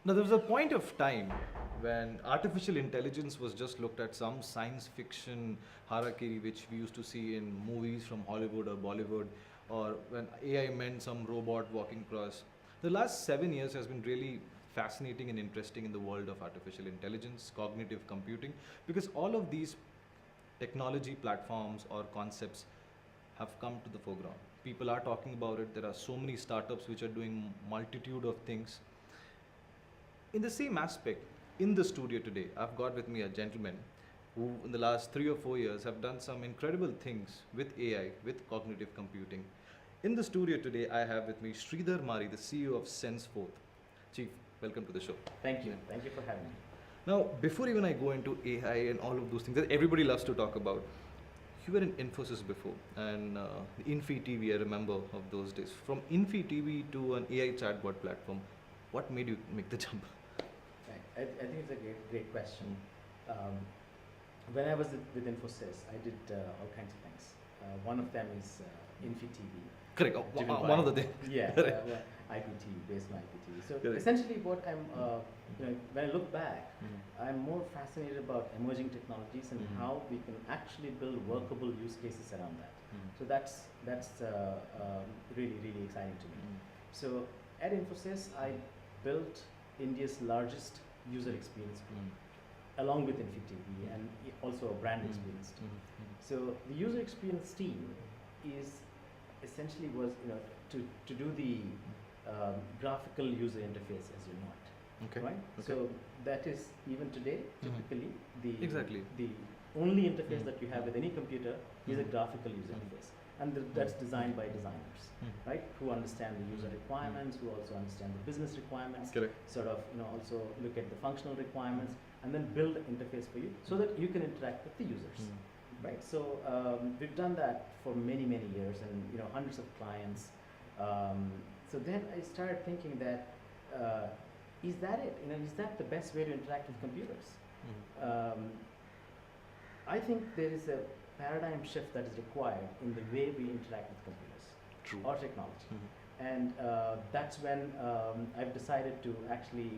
Now, there was a point of time when artificial intelligence was just looked at some science fiction harakiri which we used to see in movies from Hollywood or Bollywood, or when AI meant some robot walking across. The last 7 years has been really fascinating and interesting in the world of artificial intelligence, cognitive computing, because all of these technology platforms or concepts have come to the foreground. People are talking about it. There are so many startups which are doing multitude of things. In the same aspect, in the studio today, I've got with me a gentleman who, in the last 3 or 4 years, have done some incredible things with AI, with cognitive computing. In the studio today, I have with me Sridhar Mari, the CEO of Senseforth. Chief, welcome to the show. Thank you. Thank you for having me. Now, before even I go into AI and all of those things that everybody loves to talk about, you were in Infosys before, and the Infi TV, I remember of those days. From Infi TV to an AI chatbot platform, what made you make the jump? Right. I think it's a great question. When I was with Infosys, I did all kinds of things. One of them is Infi TV. Correct. One of the things. Yeah, IPT, based on IPT. So Correct. essentially, what I'm, when I look back, I'm more fascinated about emerging technologies and how we can actually build workable use cases around that. So that's really exciting to me. So at Infosys, I built India's largest user experience group, along with InfiTV and also a brand experience team. So the user experience team is essentially to do the graphical user interface as you know it. Okay. Right? Okay. So that is even today typically the only interface that you have with any computer is a graphical user interface, and that's designed by designers, right? Who understand the user requirements, who also understand the business requirements. Correct. Sort of also look at the functional requirements and then build an interface for you so that you can interact with the users. Right, so we've done that for many years, and hundreds of clients. So then I started thinking that is that it? Is that the best way to interact with computers? I think there is a paradigm shift that is required in the way we interact with computers. True. Or technology, and that's when I've decided to actually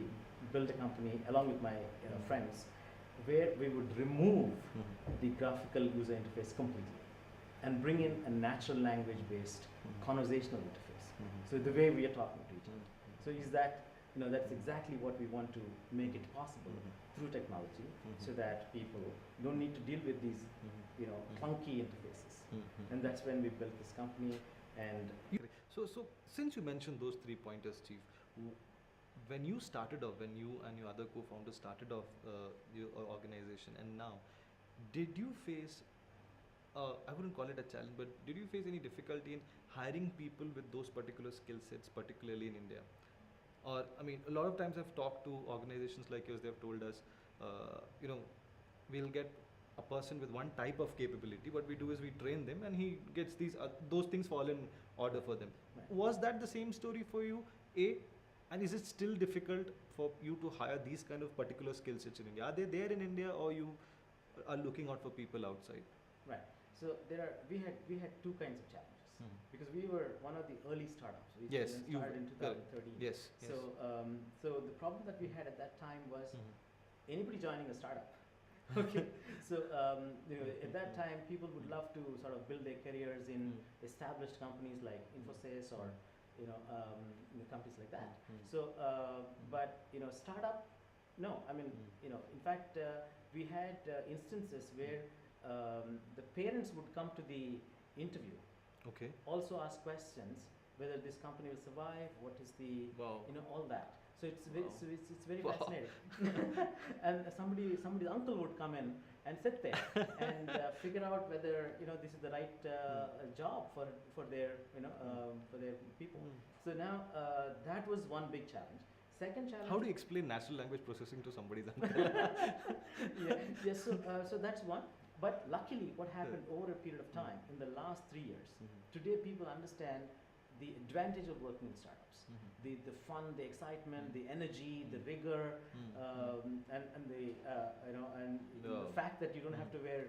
build a company along with my friends, where we would remove the graphical user interface completely and bring in a natural language based conversational interface. So the way we are talking to each other. So is that, that's exactly what we want to make it possible through technology, so that people don't need to deal with these, clunky interfaces. And that's when we built this company. And so since you mentioned those 3 pointers, Chief, when you started off, when you and your other co-founders started off your organization, and now, did you face, I wouldn't call it a challenge, but did you face any difficulty in hiring people with those particular skill sets, particularly in India? Or, I mean, a lot of times I've talked to organizations like yours, they've told us, we'll get a person with one type of capability. What we do is we train them, and he gets those things fall in order for them. Right. Was that the same story for you? And is it still difficult for you to hire these kind of particular skill sets in India? Are they there in India, or you are looking out for people outside? Right. So we had two kinds of challenges, because we were one of the early startups. We started in 2013. Yes. So the problem that we had at that time was anybody joining a startup. Okay. So at that time, people would love to sort of build their careers in established companies like Infosys or companies like that. So, but startup, no. I mean, in fact, we had instances where the parents would come to the interview. Okay. Also ask questions whether this company will survive. What is the all that. So it's very fascinating. And somebody's uncle would come in and sit there and figure out whether this is the right job for their for their people. So now that was one big challenge. Second challenge. How do you explain natural language processing to somebody's uncle? Yes. So that's one. But luckily, what happened over a period of time in the last 3 years, today people understand the advantage of working in startups, the fun, the excitement, the energy, the rigor, and the the fact that you don't have to wear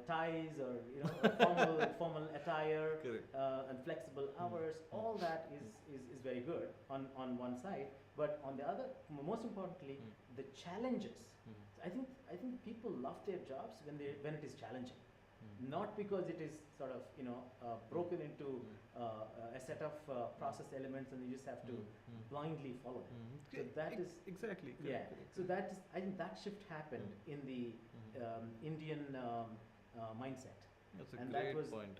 ties or formal attire Correct. and flexible hours. All that is very good on one side, but on the other, most importantly, the challenges. I think people love their jobs when it is challenging, not because it is sort of broken into a set of process elements and you just have to blindly follow them. So that is exactly correct, yeah. correct. So that is, I think that shift happened in the Indian mindset. That's a And great that was point.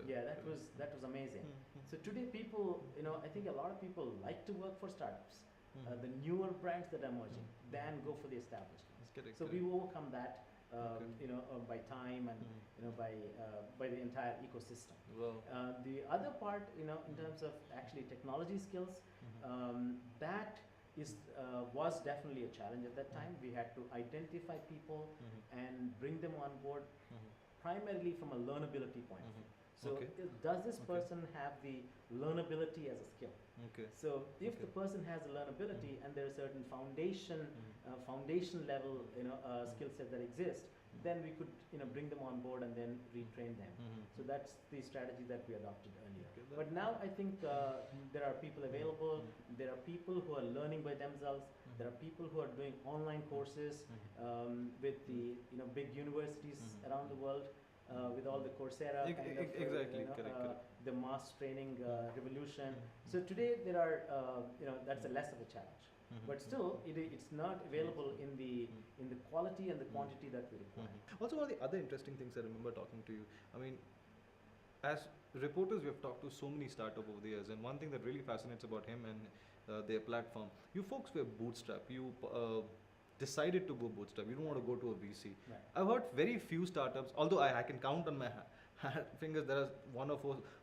that was amazing. So today people, I think a lot of people like to work for startups, the newer brands that are emerging, than go for the established ones. That's correct, So correct. we overcome that, Okay. by time and by the entire ecosystem. Wow. The other part, in terms of actually technology skills, that is was definitely a challenge at that time. We had to identify people and bring them on board, primarily from a learnability point of view. So, Okay. does this Okay. person have the learnability as a skill? Okay. So, if Okay. the person has a learnability and there is certain foundation level, skill set that exists, then we could, bring them on board and then retrain them. So that's the strategy that we adopted earlier. Okay, that- But now I think there are people available. There are people who are learning by themselves. There are people who are doing online courses with the big universities around the world. With all the Coursera kind of, Exactly, correct. the mass training revolution. So today there are, that's a less of a challenge. But still, it's not available in the quality and the quantity that we require. Also, one of the other interesting things I remember talking to you, I mean, as reporters, we have talked to so many startup over the years, and one thing that really fascinates about him and their platform, you folks were bootstrap. You decided to go bootstrap. You don't want to go to a VC. Right. I've heard very few startups, although I can count on my fingers, there are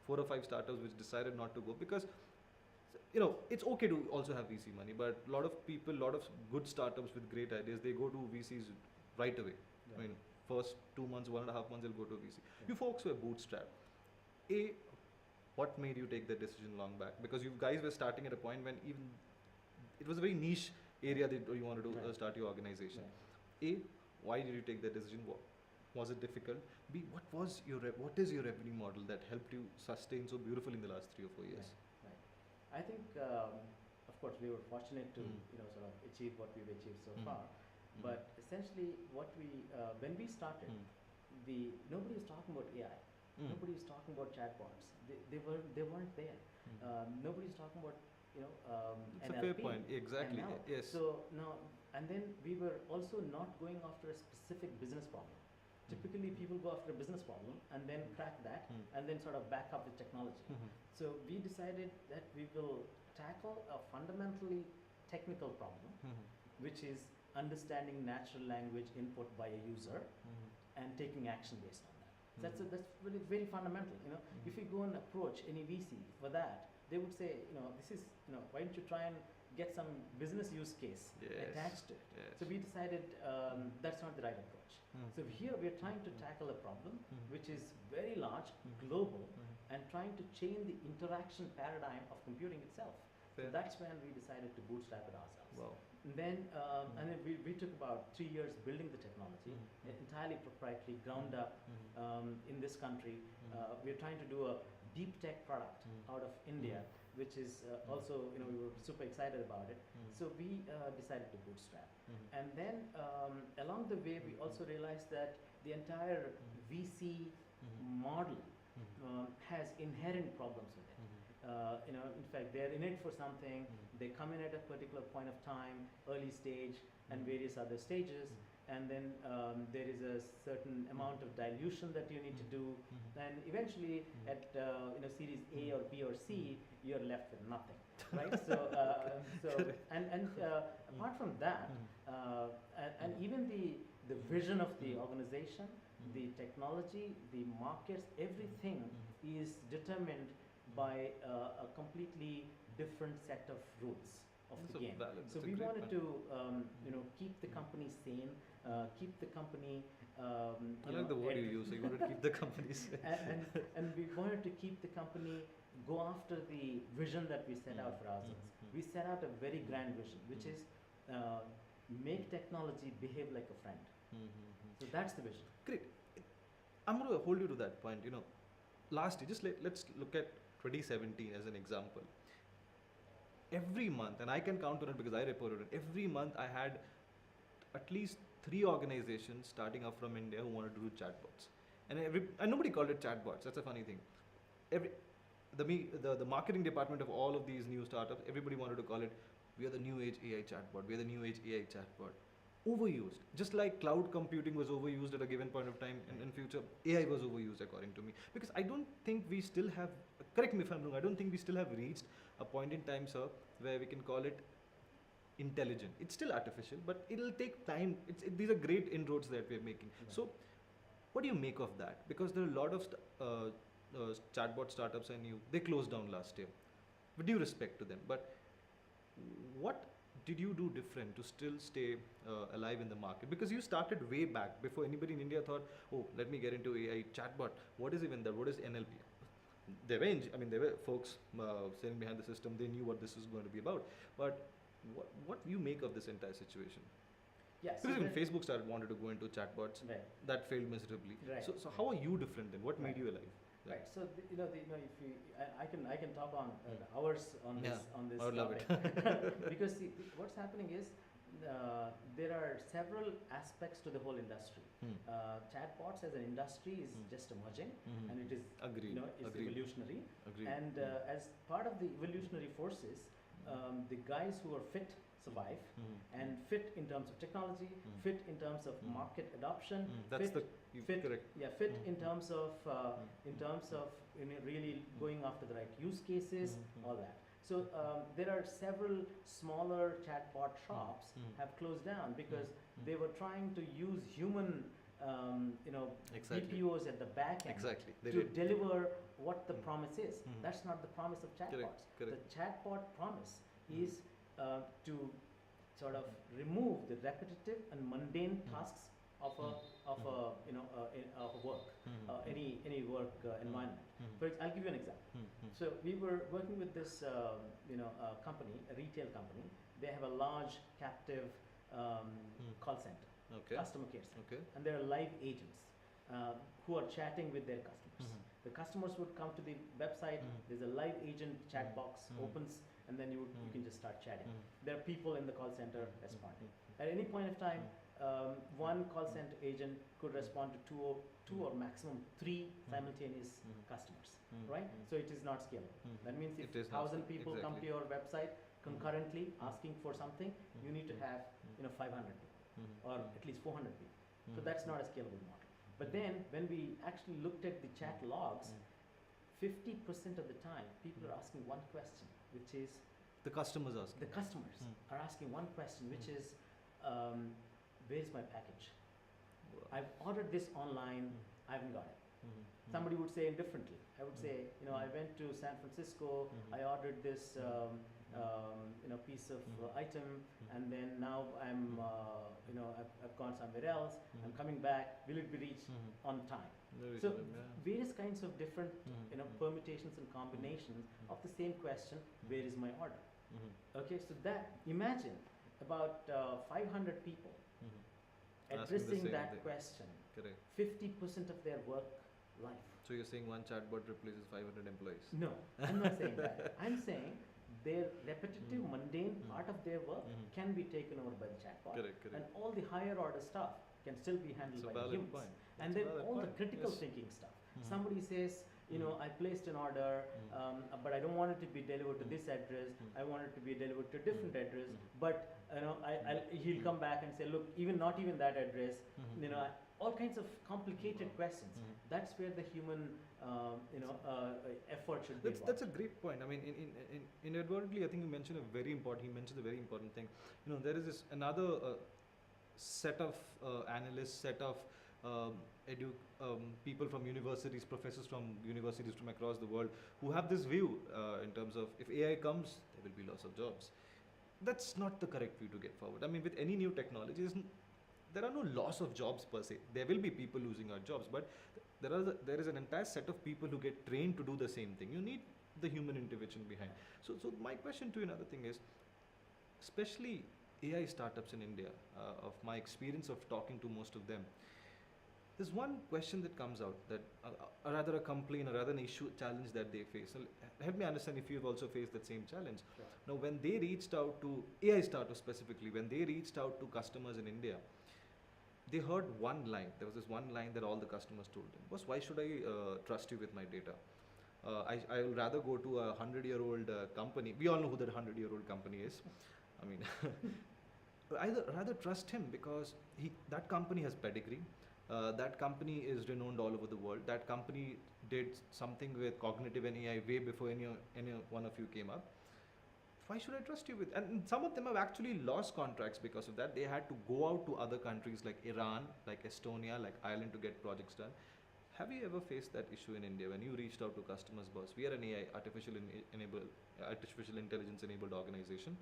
four or five startups which decided not to go because it's okay to also have VC money, but a lot of people, a lot of good startups with great ideas, they go to VCs right away. Yeah. I mean, first 2 months, 1.5 months, they'll go to a VC. Yeah. You folks were bootstrapped. What made you take that decision long back? Because you guys were starting at a point when even it was a very niche area that you wanted to Right. start your organization. Right. Why did you take that decision? Was it difficult? B, what is your revenue model that helped you sustain so beautifully in the last 3 or 4 years? Right. I think, of course, we were fortunate to sort of achieve what we've achieved so far. But essentially, when we started, nobody was talking about AI. Nobody was talking about chatbots. They weren't there. Nobody was talking about It's NLP, a fair point. Exactly. ML. Yes. So now, and then we were also not going after a specific business problem. Typically, people go after a business problem and then crack that and then sort of back up with technology. So we decided that we will tackle a fundamentally technical problem, which is understanding natural language input by a user and taking action based on that. That's really very fundamental. If you go and approach any VC for that, they would say, this is, why don't you try and get some business use case attached to it. Yes. So we decided that's not the right approach. So here we are trying to tackle a problem which is very large, global, and trying to change the interaction paradigm of computing itself. Fair. So that's when we decided to bootstrap it ourselves. Wow. And then, we took about 3 years building the technology, entirely proprietary, ground up in this country. We're trying to do a deep tech product out of India, which is also, we were super excited about it. So we decided to bootstrap. And then along the way, we also realized that the entire VC model has inherent problems with it. In fact, they're in it for something. They come in at a particular point of time, early stage, and various other stages. And then there is a certain amount of dilution that you need to do. And eventually, at series A or B or C, you're left with nothing, right? Apart from that, and even the vision of the organization, the technology, the markets, everything is determined by a completely different set of rules of That's the a game. valid- So that's a we great wanted point. to keep the company sane, keep the company. I like the word you use. So you wanted to keep the company safe. and we wanted to keep the company go after the vision that we set out for ourselves. We set out a very grand vision, which is make technology behave like a friend. So that's the vision. Great. I'm going to hold you to that point. Last year, let's look at 2017 as an example. Every month, and I can count on it because I reported it, every month I had at least 3 organizations starting up from India who wanted to do chatbots. And nobody called it chatbots. That's a funny thing. Every the marketing department of all of these new startups, everybody wanted to call it, we are the new age AI chatbot. We are the new age AI chatbot. Overused. Just like cloud computing was overused at a given point of time, and in future AI was overused according to me. Because I don't think we still have, correct me if I'm wrong, I don't think we still have reached a point in time, sir, where we can call it intelligent. It's still artificial, but it'll take time. These are great inroads that we're making. Yeah. So, what do you make of that? Because there are a lot of chatbot startups I knew, they closed down last year. With due respect to them, but what did you do different to still stay alive in the market? Because you started way back before anybody in India thought, oh, let me get into AI chatbot. What is even that? What is NLP? There were folks sitting behind the system. They knew what this was going to be about. But what do you make of this entire situation? Yeah, because even Facebook started wanted to go into chatbots. Right. That failed miserably. Right. So how are you different then? What made you alive? Right. So if you, I can talk on hours on this I would love it. Because see, what's happening is there are several aspects to the whole industry. Chatbots as an industry is just emerging, and it is it's evolutionary. Agreed. And as part of the evolutionary forces, the guys who are fit survive, and fit in terms of technology, fit in terms of market adoption, fit in terms of really going after the right use cases, all that. So there are several smaller chatbot shops have closed down because they were trying to use human BPOs at the back end to deliver what the promise is. That's not the promise of chatbots. Correct. The chatbot promise is to sort of remove the repetitive and mundane tasks of a work, any work environment. I'll give you an example. So we were working with this company, a retail company. They have a large captive call center, customer care center, and there are live agents who are chatting with their customers. The customers would come to the website. There's a live agent chat box opens, and then you can just start chatting. There are people in the call center responding. At any point of time, one call center agent could respond to two or maximum 3 simultaneous customers, right? So it is not scalable. That means if 1,000 people come to your website concurrently asking for something, you need to have 500 people or at least 400 people. So that's not a scalable model. But then when we actually looked at the chat logs, 50% of the time people are asking one question, which is the customers asking. The customers are asking one question, which is, where is my package? I've ordered this online, I haven't got it. Somebody would say differently. I would say, I went to San Francisco, I ordered this piece of item, and then now I'm I've gone somewhere else. I'm coming back. Will it be reached on time? So various kinds of different permutations and combinations of the same question. Where is my order? Okay, so that imagine about 500 people addressing that question. Correct. 50% of their work life. So you're saying one chatbot replaces 500 employees? No, I'm not saying that. I'm saying their repetitive, mundane part of their work can be taken over by the chatbot. Correct. And all the higher order stuff can still be handled by humans. And then all the critical thinking stuff. Somebody says, I placed an order, but I don't want it to be delivered to this address. I want it to be delivered to a different address. But he'll come back and say, look, not even that address. All kinds of complicated questions. That's where the human, effort should be. That's a great point. I mean, inadvertently, I think you mentioned a very important thing. There is this another set of analysts, set of people from universities, professors from universities from across the world who have this view in terms of if AI comes, there will be loss of jobs. That's not the correct view to get forward. I mean, with any new technology, there are no loss of jobs per se. There will be people losing our jobs, but there is an entire set of people who get trained to do the same thing. You need the human intervention behind. So my question to you, another thing is, especially AI startups in India, of my experience of talking to most of them, There's one question that comes out that, or rather a complaint, or rather an issue, challenge that they face. So help me understand if you've also faced that same challenge. Sure. Now, when they reached out to AI startups specifically, when they reached out to customers in India, they heard one line. There was this one line that all the customers told them was, "Why should I trust you with my data? I will rather go to a 100-year-old company." We all know who that 100-year-old company is. I mean, rather trust him because that company has pedigree. That company is renowned all over the world. That company did something with cognitive and AI way before any one of you came up. Why should I trust you with? And some of them have actually lost contracts because of that. They had to go out to other countries like Iran, like Estonia, like Ireland to get projects done. Have you ever faced that issue in India when you reached out to customers, boss? We are an AI, artificial intelligence enabled organization.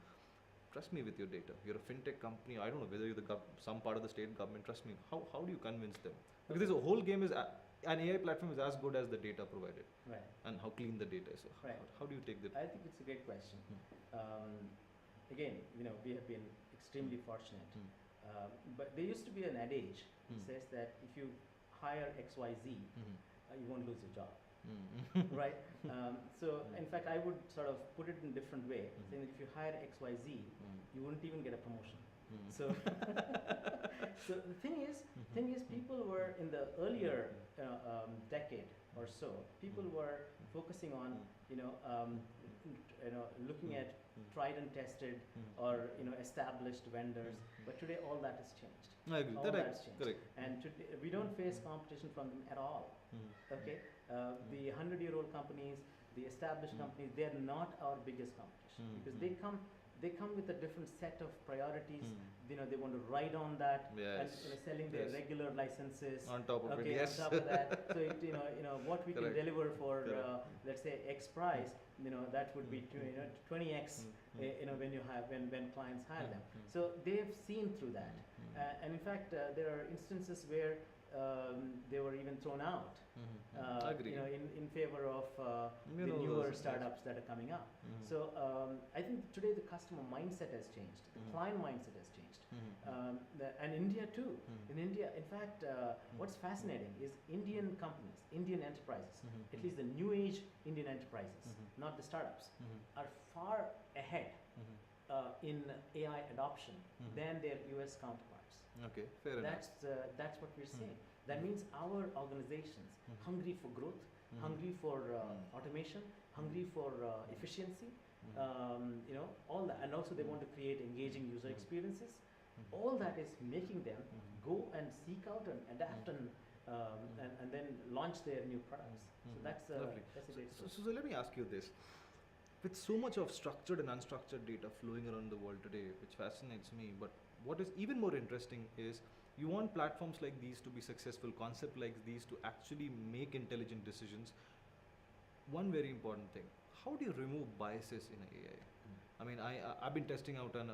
Trust me with your data. You're a fintech company. I don't know whether you're some part of the state government. Trust me. How do you convince them? Because this whole game is an AI platform is as good as the data provided, Right. and how clean the data is. So Right. how do you take that? I think it's a great question. Again, we have been extremely fortunate. But there used to be an adage that says that if you hire XYZ, you won't lose your job. Right? So, in fact, I would sort of put it in a different way, saying that if you hire XYZ, you wouldn't even get a promotion. So, so the thing is, people were in the earlier decade or so, people were focusing on, looking at tried and tested or established vendors. But today, all that has changed. I agree. All that's changed. Correct. And today, we don't face competition from them at all. Okay, the 100-year-old companies, the established companies, they are not our biggest competition because they come with a different set of priorities. They want to ride on that, and selling their regular licenses on top of it. Yes. On top of that. So what we can deliver for let's say X price, that would be 20x. When clients hire them. So they've seen through that, and in fact there are instances where they were even thrown out, in favor of the newer startups that are coming up. So I think today the customer mindset has changed, the client mindset has changed, and India too. In India, in fact, what's fascinating is Indian companies, Indian enterprises, at least the new age Indian enterprises, not the startups, are far ahead in AI adoption than their US counterparts. Okay, fair enough. That's what we're saying. That means our organizations hungry for growth, hungry for automation, hungry for efficiency, all that, and also they want to create engaging user experiences. All that is making them go and seek out and adapt and then launch their new products. So that's a great story. So let me ask you this. With so much of structured and unstructured data flowing around the world today, which fascinates me, but what is even more interesting is you want platforms like these to be successful, concepts like these to actually make intelligent decisions. One very important thing, how do you remove biases in AI? I mean, I've been testing out an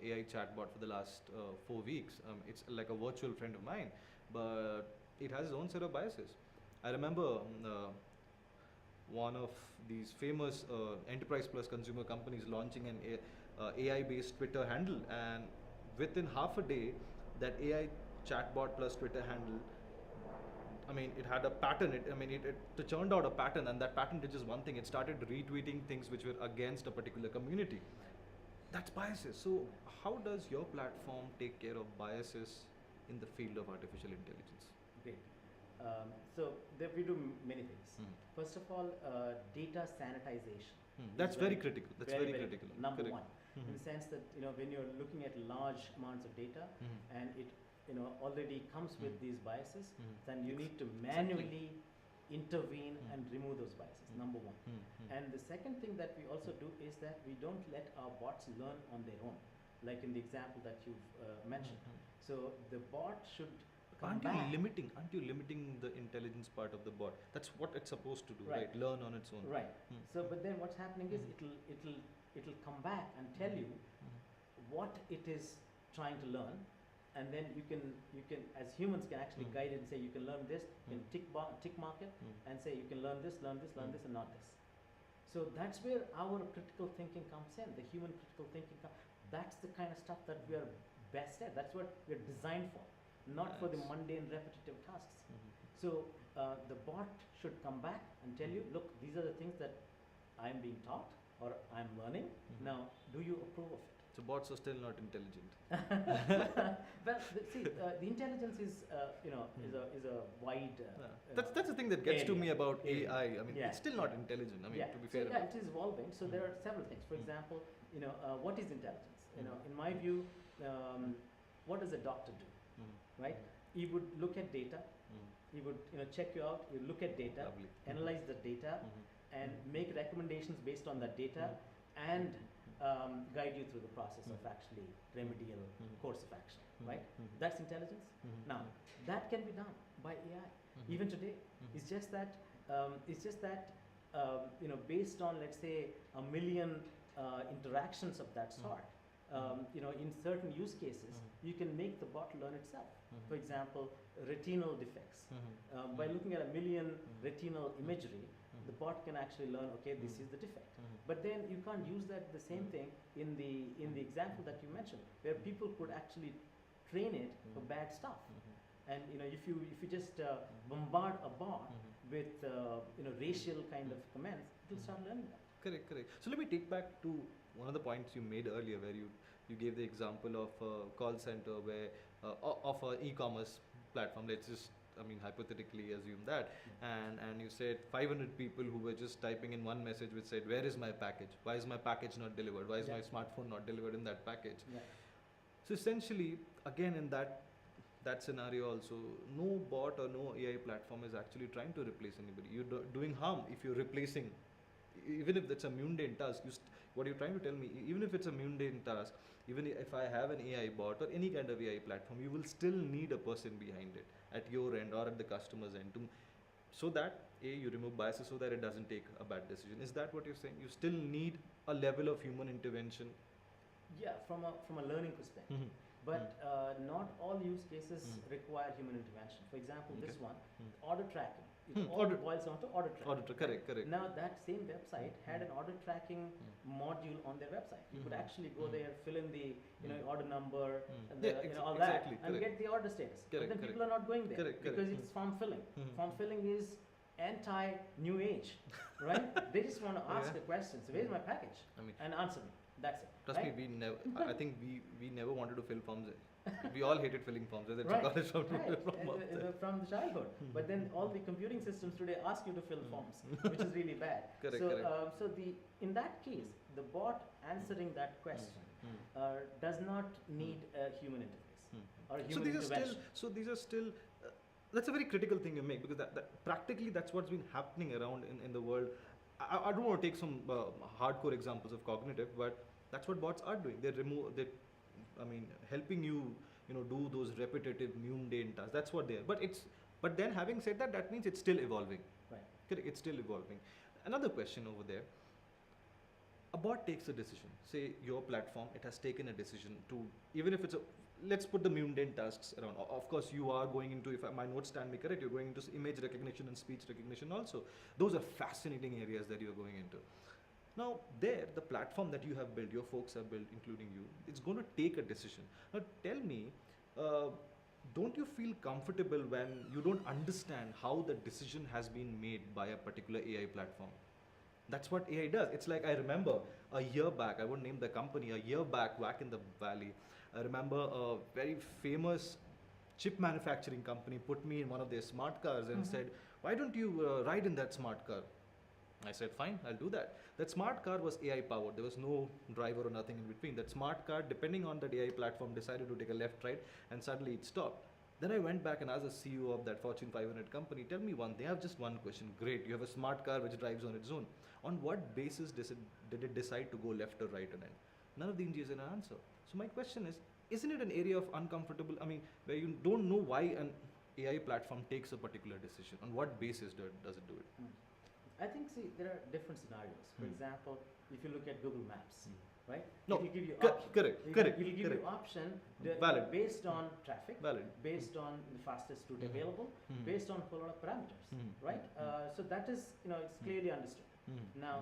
AI chatbot for the last 4 weeks. It's like a virtual friend of mine, but it has its own set of biases. I remember one of these famous enterprise plus consumer companies launching an AI-based Twitter handle, and within half a day, that AI chatbot plus Twitter handle, I mean, it had a pattern. It turned out a pattern, and that pattern did just one thing. It started retweeting things which were against a particular community. That's biases. So, how does your platform take care of biases in the field of artificial intelligence? Great. So we do many things. First of all, data sanitization. That's very critical. That's very critical. Number one, in the sense that when you're looking at large amounts of data and it already comes with these biases, then you need to manually intervene and remove those biases. Number one. And the second thing that we also do is that we don't let our bots learn on their own, like in the example that you've mentioned. So the bot should. Aren't you limiting the intelligence part of the bot? That's what it's supposed to do, right? Learn on its own. Right. So, but then what's happening is it'll come back and tell you what it is trying to learn, and then you can as humans can actually guide it and say you can learn this, you can tick mark it, and say you can learn this, and not this. So that's where our critical thinking comes in. The human critical thinking That's the kind of stuff that we are best at. That's what we're designed for. not for the Nice. mundane repetitive tasks. Mhm. So the bot should come back and tell you, look, these are the things that I'm being taught or I'm learning. Mhm. Now, do you approve of it? So bots are still not intelligent. Well, the intelligence is, is a wide. That's the thing that gets to area. me about Area. AI. I mean, Yeah, it's still not intelligent. I mean, yeah. to be So fair. yeah, it is evolving. So there Mm. are several things. For Mm. example, what is intelligence? Mm. In my view, what does a doctor do? Mm. Right? He would look at data. Mm. He would check you out. You look at data, Lovely. analyze the data, Mhm. and make recommendations based on that data, and guide you through the process of actually remedial course of action. Right? That's intelligence. Mhm. Now that can be done by AI Mhm. even today. Mhm. It's just that based on, let's say, a million interactions of that sort. In certain use cases, Mhm. you can make the bot learn itself. Mhm. For example, retinal defects. Mhm. By looking at a million Mhm. retinal imagery, the Mhm. bot can actually learn, okay, this Mhm. is the defect. Mhm. But then you can't use the same Mhm. thing in the example that you mentioned, where people could actually train it for Mhm. bad stuff. Mhm. And if you just bombard a bot Mhm. with racial kind of comments, it will start learning that. Correct, correct. So let me take back to one of the points you made earlier, where you gave the example of a call center where of an e-commerce platform. Let's just, I mean, hypothetically assume that, and you said 500 people who were just typing in one message which said, "Where is my package? Why is my package not delivered? Why is Yeah. my smartphone not delivered in that package?" Yeah. So essentially, again, in that scenario also, no bot or no AI platform is actually trying to replace anybody. You're doing harm if you're replacing, even if that's a mundane task. What you're trying to tell me, even if it's a mundane task, even if I have an AI bot or any kind of AI platform, you will still need a person behind it at your end or at the customer's end so that you remove biases so that it doesn't take a bad decision. Is that what you're saying? You still need a level of human intervention. Yeah, from a learning perspective. Mhm. But not all use cases Mm. require human intervention. For example, this Okay. one, Mm. order tracking. It Hmm, all order- boils down to order tracking. Auditor, correct, correct. Now that same website had an order tracking module on their website. You could Mhm. actually go there, fill in the Mm. order number, Mm. and Yeah, all exactly, that, and correct. get the order status. But Correct, then correct. people are not going there Correct, because correct. it's form filling. Mhm. Form filling is anti-new age, right? They just want to ask Yeah. a question. So where's my package? I mean, And answer me. That's it. trust right? me, we never. I think we never wanted to fill forms. We all hated filling forms, whether it's Right, a college form or right. from outside. From the childhood. But then all the computing systems today ask you to fill forms, which is really bad. Correct, so, correct. so in that case, the bot answering that question does not need a human interface or a So human these are intervention. still. So these are still. That's a very critical thing you make, because that practically that's what's been happening around in the world. I don't want to take some hardcore examples of cognitive, but that's what bots are doing. I mean, helping you do those repetitive mundane tasks. That's what they are. But then having said that, that means it's still evolving. Right. Correct, it's still evolving. Another question over there. A bot takes a decision. Say your platform, it has taken a decision to, even if it's a, let's put the mundane tasks around. Of course, you are going into, if my notes stand me correct, you're going into image recognition and speech recognition also. Those are fascinating areas that you're going into. Now, there, the platform that you have built, your folks have built, including you, it's going to take a decision. Now, tell me, uh, don't you feel comfortable when you don't understand how the decision has been made by a particular AI platform? That's what AI does. It's like, I remember a year back, I won't name the company, a year back in the valley, I remember a very famous chip manufacturing company put me in one of their smart cars and said, "Why don't you ride in that smart car?" I said, "Fine, I'll do that." That smart car was AI powered. There was no driver or nothing in between. That smart car, depending on that AI platform, decided to take a left, right, and suddenly it stopped. Then I went back and asked the CEO of that Fortune 500 company, tell me one, they have just one question. Great, you have a smart car which drives on its own. On what basis did it decide to go left or right? And then none of the engineers had an answer. So my question is, isn't it an area of uncomfortable, I mean, where you don't know why an AI platform takes a particular decision? On what basis does it do it? I think, see, there are different scenarios. For Hmm. example, if you look at Google Maps, right? No, It will give you correct, option. correct, It correct, will give correct. you option Valid. based on traffic, Valid. based on the fastest route Mhm. available, Mhm. based on a whole lot of parameters, Mhm. right? So that is, it's clearly understood. Mhm. Now,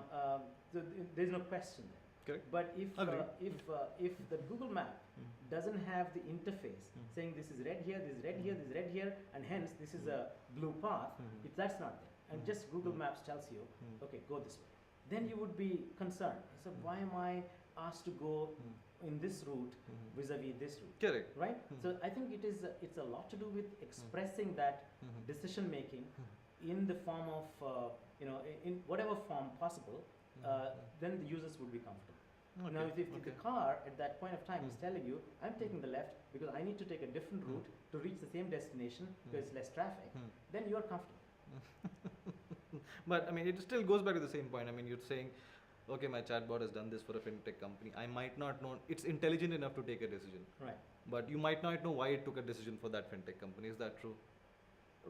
there's no question there. Correct. But if Agreed. if the Google Map doesn't have the interface saying this is red here, this is red here, this is red here, and hence this is a blue path, if that's not there, and just Google Maps tells you, okay, go this way, then you would be concerned. So why am I asked to go in this route vis-a-vis this route? Correct. Right? So I think it's a lot to do with expressing that decision making in the form of in whatever form possible. Then the users would be comfortable. Okay. Now, if the car at that point of time is telling you, I'm taking the left because I need to take a different route to reach the same destination because it's less traffic, then you're comfortable. But I mean, it still goes back to the same point. I mean, you're saying, okay, my chatbot has done this for a fintech company. I might not know, it's intelligent enough to take a decision. Right. But you might not know why it took a decision for that fintech company. Is that true?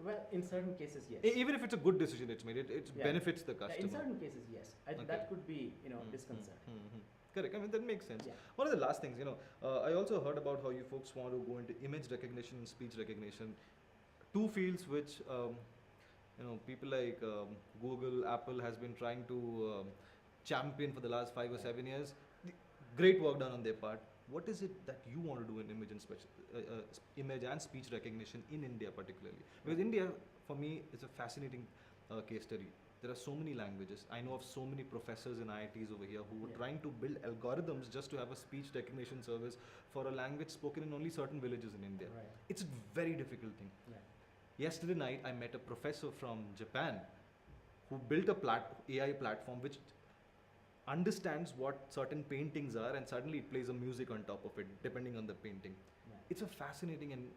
Well, in certain cases, yes. Even if it's a good decision it's made, it Yeah. benefits the customer. In certain cases, yes. I think Okay. that could be, disconcerting. Correct. I mean, that makes sense. Yeah. One of the last things, I also heard about how you folks want to go into image recognition and speech recognition, two fields which, people like Google, Apple has been trying to champion for the last 5 or 7 years. Great work done on their part. What is it that you want to do in image and speech recognition in India particularly? Because India, for me, is a fascinating case study. There are so many languages. I know of so many professors in IITs over here who are trying to build algorithms just to have a speech recognition service for a language spoken in only certain villages in India. Right. It's a very difficult thing. Yeah. Yesterday night, I met a professor from Japan who built a AI platform which understands what certain paintings are, and suddenly it plays a music on top of it, depending on the painting. Right. It's a fascinating and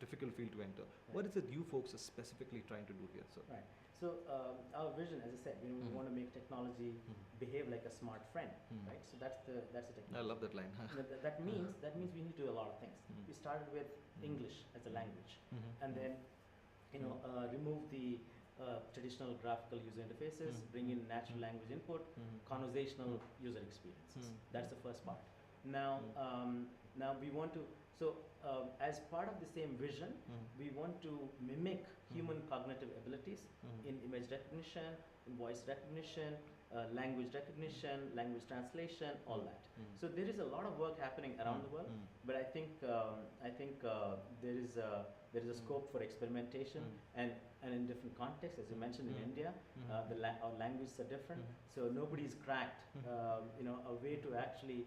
difficult field to enter. Right. What is it you folks are specifically trying to do here, sir? Right. So our vision, as I said, we want to make technology behave like a smart friend, right? So that's the technology. I love that line. That means we need to do a lot of things. We started with English as a language, and then remove the traditional graphical user interfaces, bring in natural language input, conversational user experiences. That's the first part. Now we want to, as part of the same vision, we want to mimic human cognitive abilities in image recognition, in voice recognition, language recognition, language translation, all that. So there is a lot of work happening around the world, but I think there is a scope for experimentation and in different contexts. As you mentioned, in India, our languages are different, so nobody's cracked a way to actually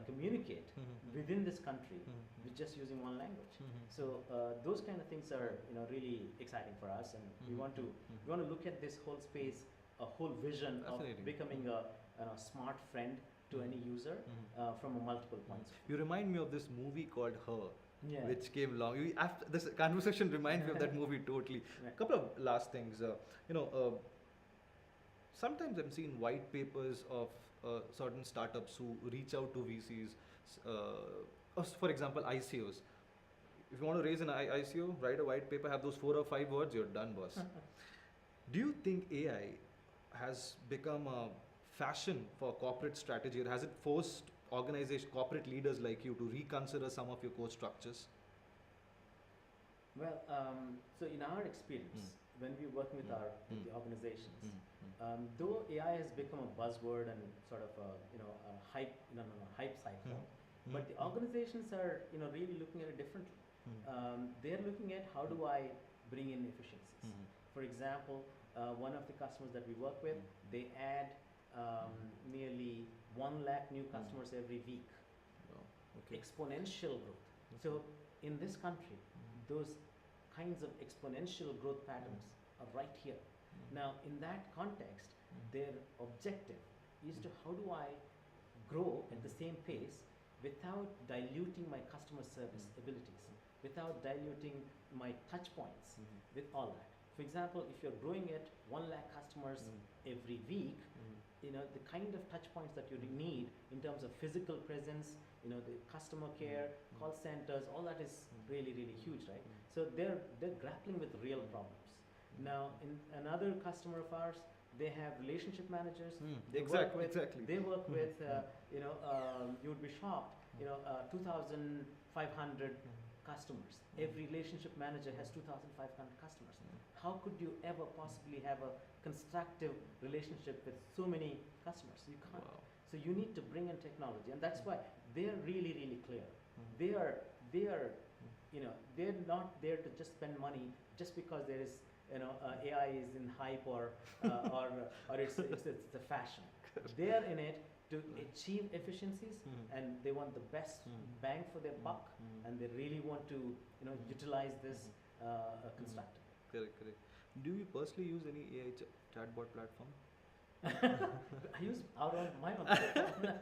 communicate within this country with just using one language. So those kind of things are really exciting for us, and we want to look at this whole space, a whole vision of becoming a smart friend to any user from a multiple points. You remind me of this movie called Her, Yeah. which came along. After this conversation reminds me of that movie totally. A Right. couple of last things. Sometimes I'm seeing white papers of certain startups who reach out to VCs. For example, ICOs. If you want to raise an ICO, write a white paper, have those 4 or 5 words, you're done, boss. Do you think AI has become a fashion for corporate strategy, or has it forced corporate leaders like you to reconsider some of your core structures? Well, so in our experience, when we work with with the organizations, though AI has become a buzzword and sort of a hype cycle, but the organizations are really looking at it differently. They're looking at how do I bring in efficiencies. For example, one of the customers that we work with, they add nearly 1 lakh new customers every week. Wow. Okay. Exponential growth. So in this country, those kinds of exponential growth patterns are right here. Now, in that context, their objective is to how do I grow at the same pace without diluting my customer service abilities, without diluting my touch points with all that. For example, if you're growing at 1 lakh customers every week, the kind of touch points that you need in terms of physical presence, the customer care, call centers, all that is really, really huge, right? So they're grappling with real problems. Now, in another customer of ours, they have relationship managers. They work with, you would be shocked, 2,500 customers. Every relationship manager has 2,500 customers. How could you ever possibly have a constructive relationship with so many customers? You can't. Wow. So you need to bring in technology, and that's why they're really, really clear. Mhm. They are, you know, they're not there to just spend money just because there is, you know, AI is in hype or it's the fashion. They are in it to achieve efficiencies, and they want the best bang for their buck, and they really want to, you know, utilize this constructively. Correct, correct. Do you personally use any AI chatbot platform? I use out on my own platform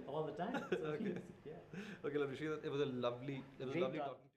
all the time. So Okay. yeah. Okay, lovely. It was a lovely Great talking to you.